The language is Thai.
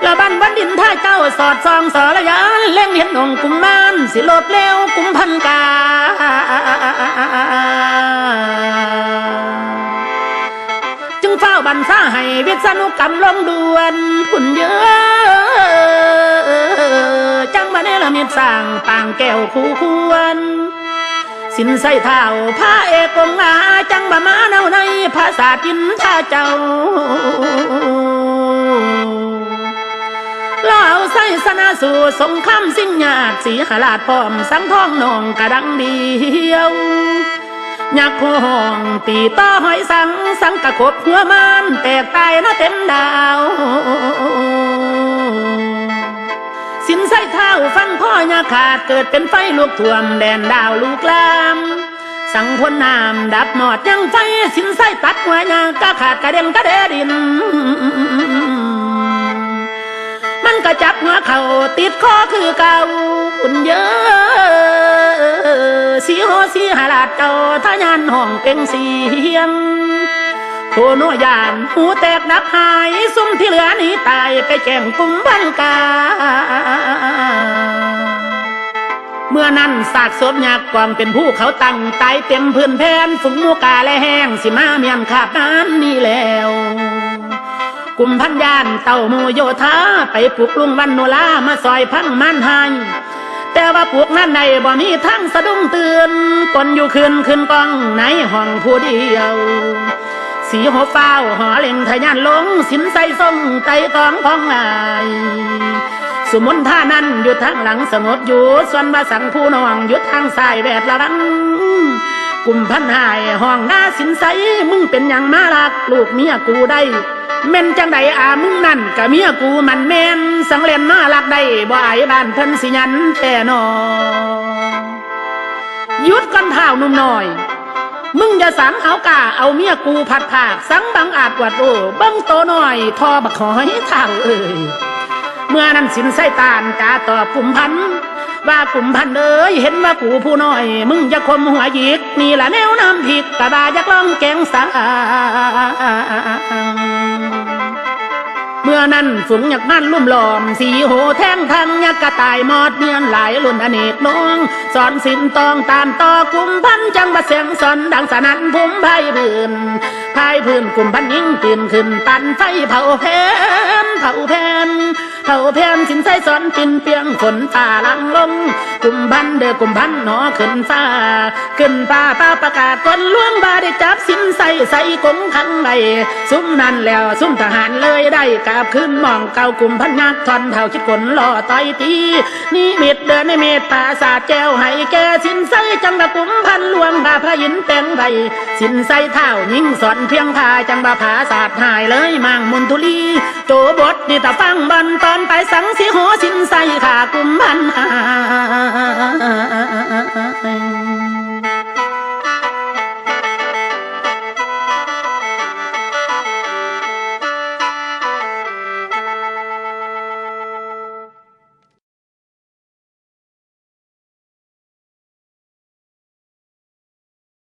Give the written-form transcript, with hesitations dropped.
ระบันวันดินท่าเจ้าสอดส่องสรยานเล่งเห็นองกุมมานสิโลดเล้วกุมพันกาจึงเฝ้าบรรษาให้วิษณุกรรมลงด่วนผุ่นเยอะจังมาเนรมิตสร้างปางแก้วคู่ควรสินใส่เท้าพระเอกองอาจังบะมาเนาในภาษาจินท่าเจ้าเล่าใส่สนาสู่สงครามสิ่งยากสีหราชพร้อมสังทองนองกระดังเดียวยักษ์ห้องตีต่อหอยสังกะกบหัวมันแตกตายนะเต็มดาวสินใส่เท้าฟังพ่อยาขาดเกิดเป็นไฟลุกท่วมแดนดาวลูกลามสังพลน้ำดับหมอดยังไฟสินใส่ตัดหัวยางกะขาดกระเด็นกระเดดินมันกระจับหัวเข่าติดคอคือเก่าอุ่นเยอะสีโหสีหาลาดเจ้าทะยานห้องเป็นเสียงโคโนยานหูแตกดับหายซุ่มที่เหลือนี้ตายไปแจ้งกุมบันกาเมื่อนั้นสากศพยักษ์กองเป็นผู้เขาตั้งตายเต็มพื้นแผ่นฝูงมูกาและแห้งสิมาเมียนขาบนั้นนี่แล้วกุมพันยานเต่าโมโยธาไปปลุกลุงวันโนลามาซอยพังมันให้แต่ว่าพวกนั้นในบ่มีทั้งสะดุ้งตื่นกลอยู่ขึ้นกองในห้องผู้เดียวสีหัวเฝ้าหอเล่งทะยานลงสินใส่ทรงไตตองของอายสมุนท่านั้นอยู่ทางหลังสงบอยู่ส่วนบาสังผู้น้องอยู่ทางซ้ายแวดละวังกุมพันหายห้องหน้าสินใสมึงเป็นอย่างมาลักลูกเมียกูได้เม่นจังใดมึงนั่นกะเมียกูมันแม่นสังเล่นมาลักได้บ่อายบ้านเพิ่นสิยันแต่นอยุดกันเท้านุ่มหน่อยมึงอย่าสามเอากาเอาเมียกูผัดผากสังบังอาจวัดโอ้บังโตหน่อยทอบักหอยเท้าเอ่ยเมื่อนั้นสินใส่ตาลกาตอบกุมพันว่ากุมพันเอ้ยเห็นว่ากูผู้น้อยมึงจะคมหัวหยิกนี่ละแนวน้ำผิกกะบายักล่องแกงสาเมื่อนั้นฝูงยักษ์มันลุ่มหลอมสีโหแท่งทังยักษ์กระต่ายมอดเมียนหลายลุ่นอเนกน้องสอนสินตองตามต่อกุมพันจังบะเสียงสอนดังสนั่นพุ่มไพ่พื้นกุมพันยิ่งตื่นขึ้นปันไฟเผาแผ่นสินใส่สอนปินเปียงฝนฝ่าลังลงกุมพันเด้อกุมพันหนอขึ้นฟ้าป้าประกาศคนล่วงบาได้จับสินใส่กงขังใดซุ้มนั่นแล้วซุ้มทหารเลยได้กราบขึ้นมองเก่ากุมพันยักษ์ทอนเท่าคิดคนล่อต่อยตีนี่เม็ดเดินในเม็ดปราสาทแก้วให้แกสินใส่จังบะกุมพันลวงบาพระยินแปลงใบสินใส่เท่ายิ่งสอนเพียงพาจังบะผาศาสตร์หายเลยมั่งมุนทุลีโจบดดิตาฟังบันตอนไปสังสีโหสินใส่ขากุมพัน